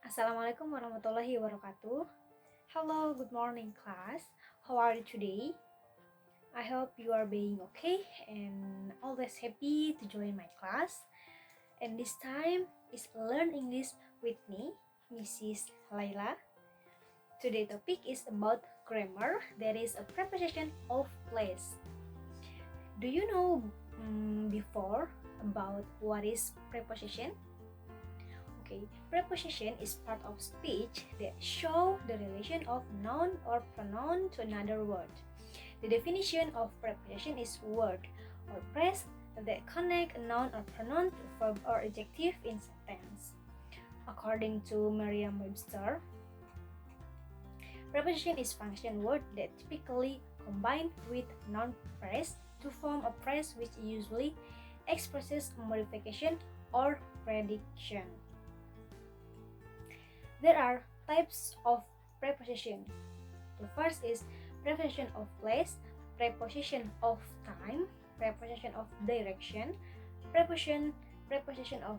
Assalamualaikum warahmatullahi wabarakatuh. Hello, good morning class. How are you today? I hope you are being okay and always happy to join my class. And this time is Learn English with me, Mrs. Laila. Today's topic is about grammar, that is a preposition of place. Do you know before about what is preposition? Okay, preposition is part of speech that show the relation of noun or pronoun to another word. The definition of preposition is word or phrase that connect a noun or pronoun to verb or adjective in sentence. According to Merriam-Webster, preposition is function word that typically combine with noun phrase to form a phrase which usually expresses modification or prediction. There are types of preposition. The first is preposition of place, preposition of time, preposition of direction, preposition of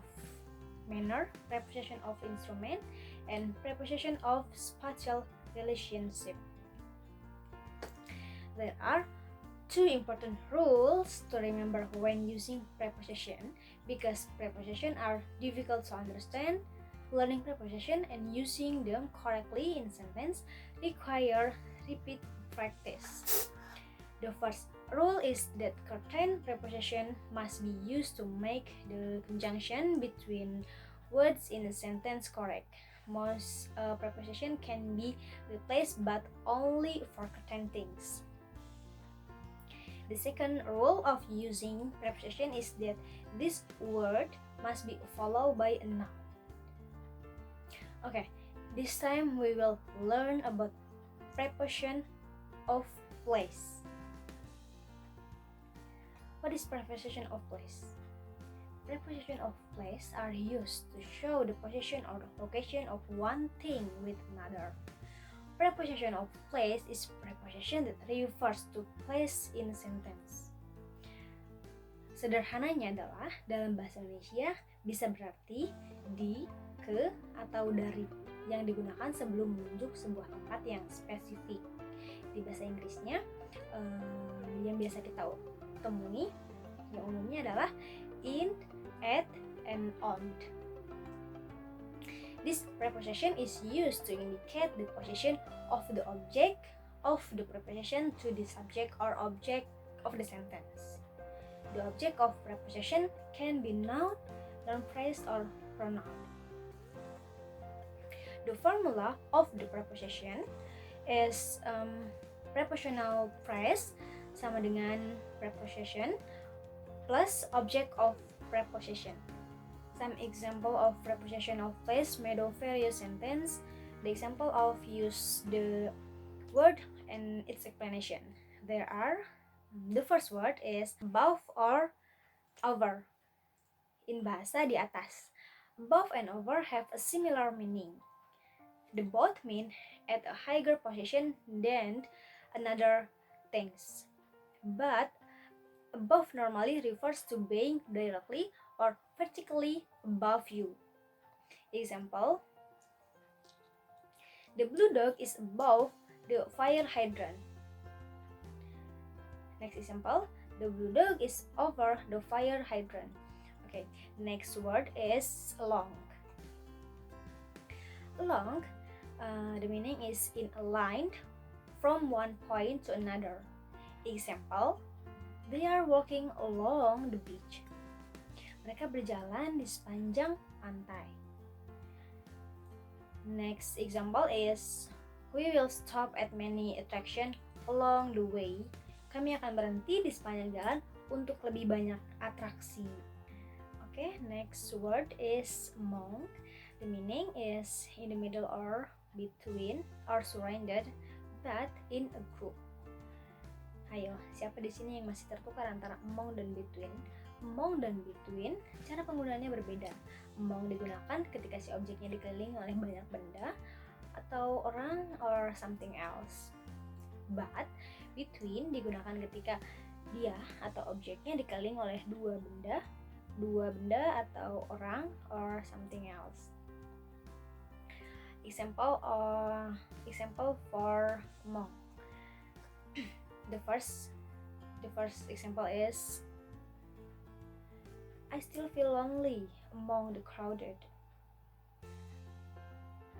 manner, preposition of instrument, and preposition of spatial relationship. There are two important rules to remember when using preposition because prepositions are difficult to understand. Learning preposition and using them correctly in sentence require repeat practice. The first rule is that certain preposition must be used to make the conjunction between words in a sentence correct. Most preposition can be replaced but only for certain things. The second rule of using preposition is that this word must be followed by a noun. Okay, this time we will learn about preposition of place. What is preposition of place? Preposition of place are used to show the position or location of one thing with another. Preposition of place is preposition that refers to place in a sentence. Sederhananya adalah dalam bahasa Indonesia bisa berarti di, ke, atau dari yang digunakan sebelum menunjuk sebuah tempat yang spesifik. Di bahasa Inggrisnya yang biasa kita temui yang umumnya adalah in, at, and on. This preposition is used to indicate the position of the object of the preposition to the subject or object of the sentence. The object of preposition can be noun, noun phrase, or pronoun. The formula of the preposition is prepositional phrase sama dengan preposition plus object of preposition. Some example of preposition of place made of various sentence. The example of use the word and its explanation. There are the first word is above or over. In bahasa di atas. Above and over have a similar meaning. The both mean at a higher position than another things. But above normally refers to being directly or vertically above you. Example, the blue dog is above the fire hydrant. Next example, the blue dog is over the fire hydrant. Okay, next word is along. Along, the meaning is in a line from one point to another. Example, they are walking along the beach. Mereka berjalan di sepanjang pantai. Next example is, we will stop at many attractions along the way. Kami akan berhenti di sepanjang jalan untuk lebih banyak atraksi. Okay, next word is among. The meaning is in the middle or between or surrounded, but in a group. Ayo, siapa di sini yang masih tertukar antara among dan between? Among dan between, cara penggunaannya berbeda. Among digunakan ketika si objeknya dikelilingi oleh banyak benda atau orang or something else. But between digunakan ketika dia atau objeknya dikelilingi oleh dua benda atau orang or something else. Example for among. The first example is, I still feel lonely among the crowded.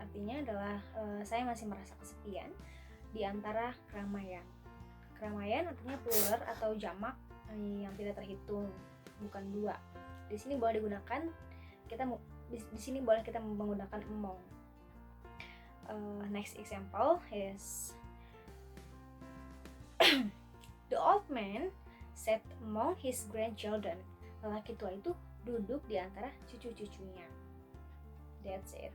Artinya adalah saya masih merasa kesepian di antara keramaian. Keramaian artinya plural atau jamak yang tidak terhitung, bukan dua. Di sini boleh digunakan kita menggunakan among. Next example is the old man sat among his grandchildren. Lelaki tua itu duduk di antara cucu-cucunya. That's it.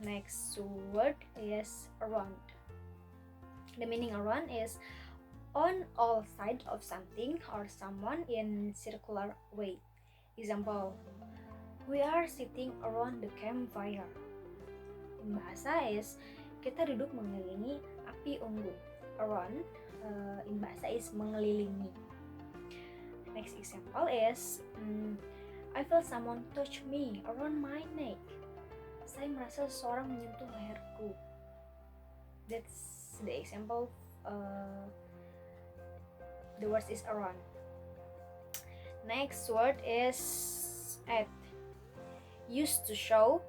Next word is around. The meaning around is on all sides of something or someone in circular way. Example, we are sitting around the campfire. In bahasa is kita duduk mengelilingi api unggun. Around in bahasa is mengelilingi. Next example is I feel someone touch me around my neck. Saya merasa seseorang menyentuh leherku. That's the example. The word is around. Next word is at. Used to show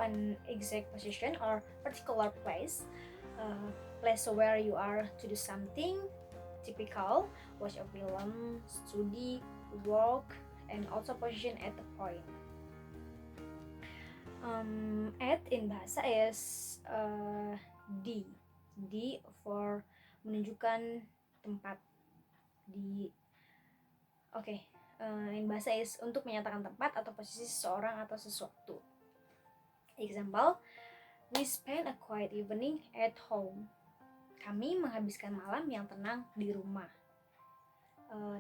an exact position or particular place. Place where you are to do something. Typical, watch a film, study, work, and also position at the point. At in bahasa is D for menunjukkan tempat di. In bahasa is untuk menyatakan tempat atau posisi seseorang atau sesuatu. Example, we spend a quiet evening at home. Kami menghabiskan malam yang tenang di rumah.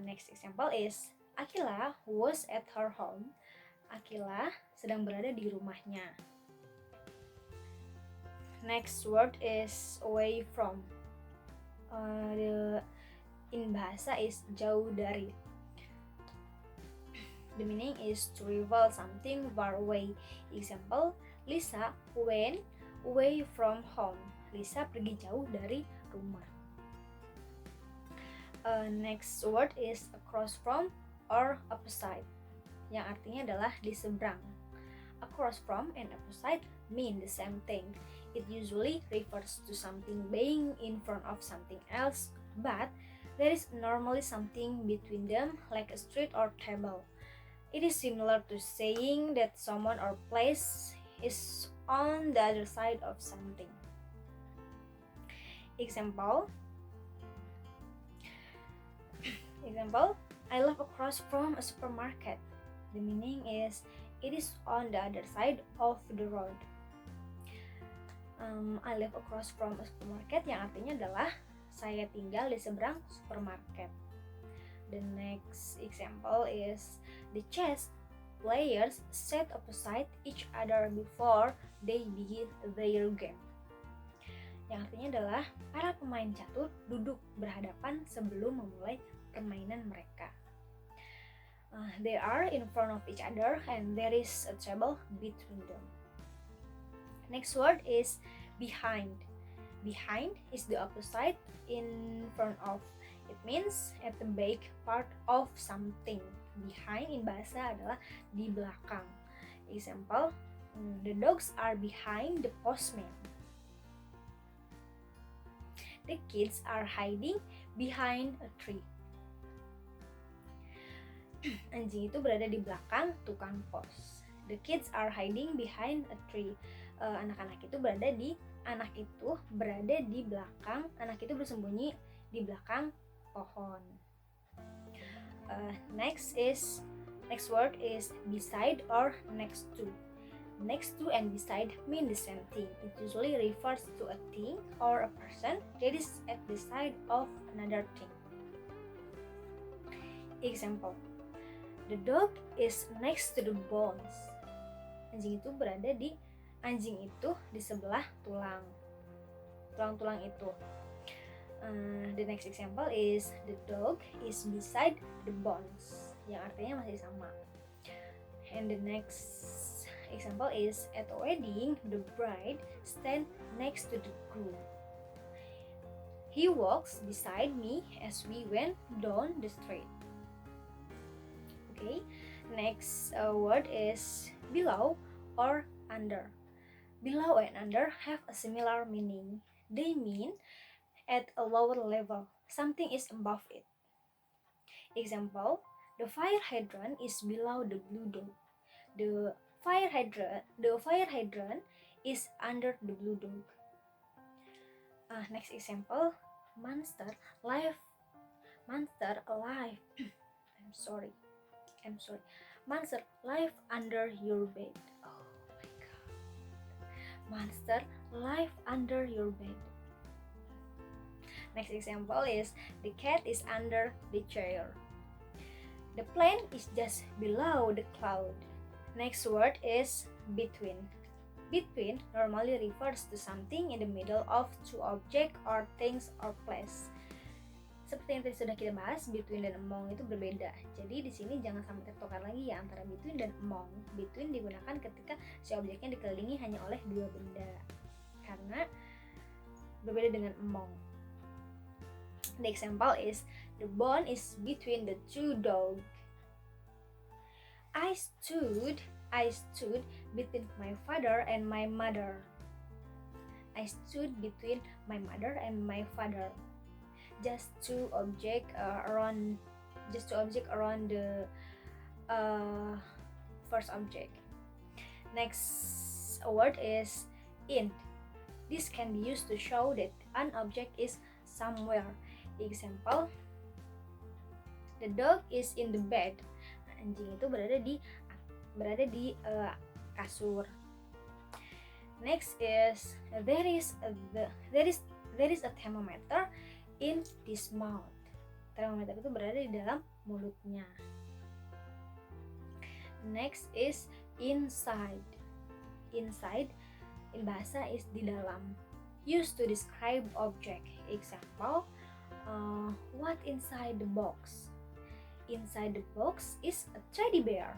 Next example is Akila was at her home. Akila sedang berada di rumahnya. Next word is away from. In bahasa is jauh dari. The meaning is to travel something far away. Example, Lisa went away from home. Lisa pergi jauh dari rumah. Next word is across from or opposite, yang artinya adalah di seberang. Across from and opposite mean the same thing. It usually refers to something being in front of something else, but there is normally something between them, like a street or table. It is similar to saying that someone or place is on the other side of something. Example, I live across from a supermarket. The meaning is it is on the other side of the road. I live across from a supermarket, yang artinya adalah saya tinggal di seberang supermarket. The next example is the chess players sat opposite each other before they begin their game. Yang artinya adalah para pemain catur duduk berhadapan sebelum memulai permainan mereka. They are in front of each other and there is a table between them. Next word is behind. Behind is the opposite in front of. It means at the back part of something. Behind in bahasa adalah di belakang. Example, the dogs are behind the postman. The kids are hiding behind a tree. Anjing itu berada di belakang tukang pos. The kids are hiding behind a tree. Anak itu berada di belakang. Anak itu bersembunyi di belakang pohon. Next word is beside or next to. Next to and beside mean the same thing. It usually refers to a thing or a person that is at the side of another thing. Example, the dog is next to the bones. Anjing itu di sebelah tulang itu. The next example is the dog is beside the bones, yang artinya masih sama. And the next Example is, at a wedding, the bride stands next to the groom. He walks beside me as we went down the street. Okay, next word is below or under. Below and under have a similar meaning. They mean at a lower level, something is above it. Example, the fire hydrant is below the blue dog. The fire hydrant is under the blue dog. Next example, monster alive. Monster live under your bed. Oh my god. Monster live under your bed. Next example is, the cat is under the chair. The plane is just below the cloud. Next word is between. Between normally refers to something in the middle of two objects or things or place. Seperti yang tadi sudah kita bahas, between dan among itu berbeda. Jadi di sini jangan sampai tertukar lagi ya antara between dan among. Between digunakan ketika si objeknya dikelilingi hanya oleh dua benda, karena berbeda dengan among. The example is, the bond is between the two dogs. I stood between my father and my mother. I stood between my mother and my father. Just two objects around the first object. Next word is in. This can be used to show that an object is somewhere. Example, the dog is in the bed. Anjing itu berada di kasur. Next is, there is a thermometer in his mouth. Thermometer itu berada di dalam mulutnya. Next is inside. Inside in bahasa is di dalam. Used to describe object. Example, what inside the box? Inside the box is a teddy bear.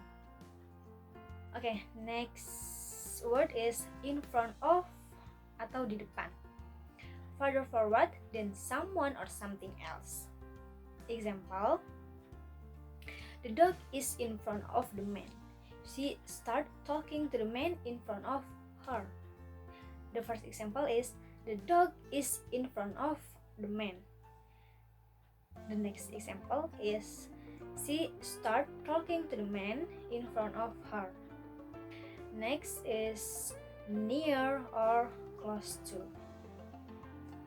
Okay, next word is in front of atau di depan. Further forward than someone or something else. Example, the dog is in front of the man. She started talking to the man in front of her. The first example is, the dog is in front of the man. The next example is, she started talking to the man in front of her. Next is near or close to,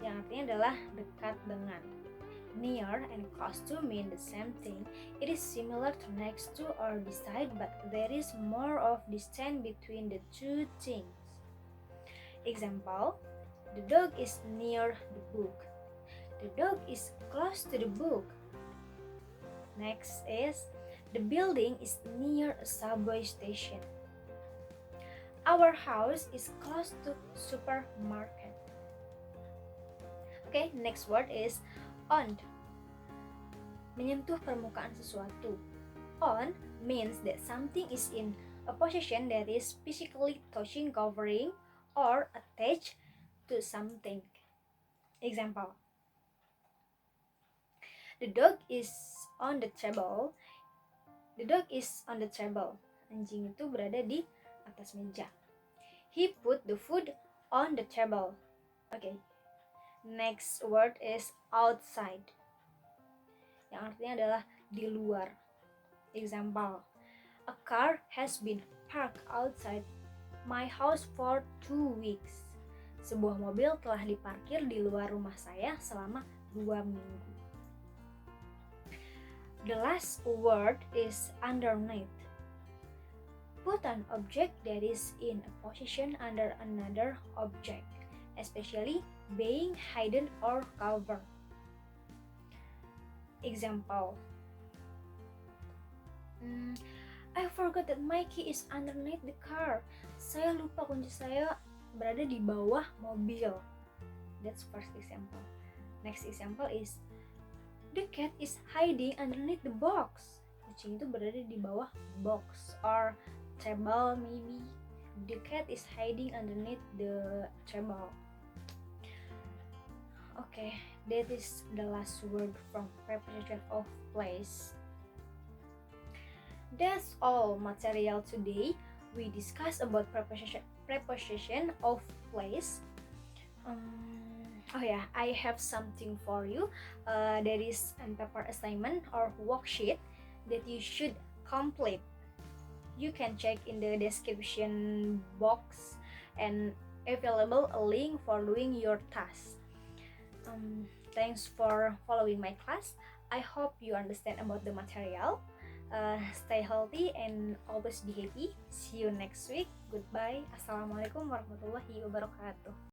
yang artinya adalah dekat dengan. Near and close to mean the same thing. It is similar to next to or beside, but there is more of distance between the two things. Example, the dog is near the book. The dog is close to the book. Next is, the building is near a subway station. Our house is close to supermarket. Okay, next word is on. Menyentuh permukaan sesuatu. On means that something is in a position that is physically touching, covering, or attached to something. Example, the dog is on the table. The dog is on the table. Anjing itu berada di atas meja. He put the food on the table. Okay. Next word is outside, yang artinya adalah di luar. Example, a car has been parked outside my house for 2 weeks. Sebuah mobil telah diparkir di luar rumah saya selama 2 minggu. The last word is underneath. Put an object that is in a position under another object, especially being hidden or covered. Example, I forgot that my key is underneath the car. Saya lupa kunci saya berada di bawah mobil. That's first example. Next example is, the cat is hiding underneath the box. Kucing itu berada di bawah box or table maybe. The cat is hiding underneath the table. Okay, that is the last word from preposition of place. That's all material today. We discussed about preposition of place. Oh yeah, I have something for you. There is a paper assignment or worksheet that you should complete. You can check in the description box and available a link for doing your task. Thanks for following my class. I hope you understand about the material. Stay healthy and always be happy. See you next week. Goodbye. Assalamualaikum warahmatullahi wabarakatuh.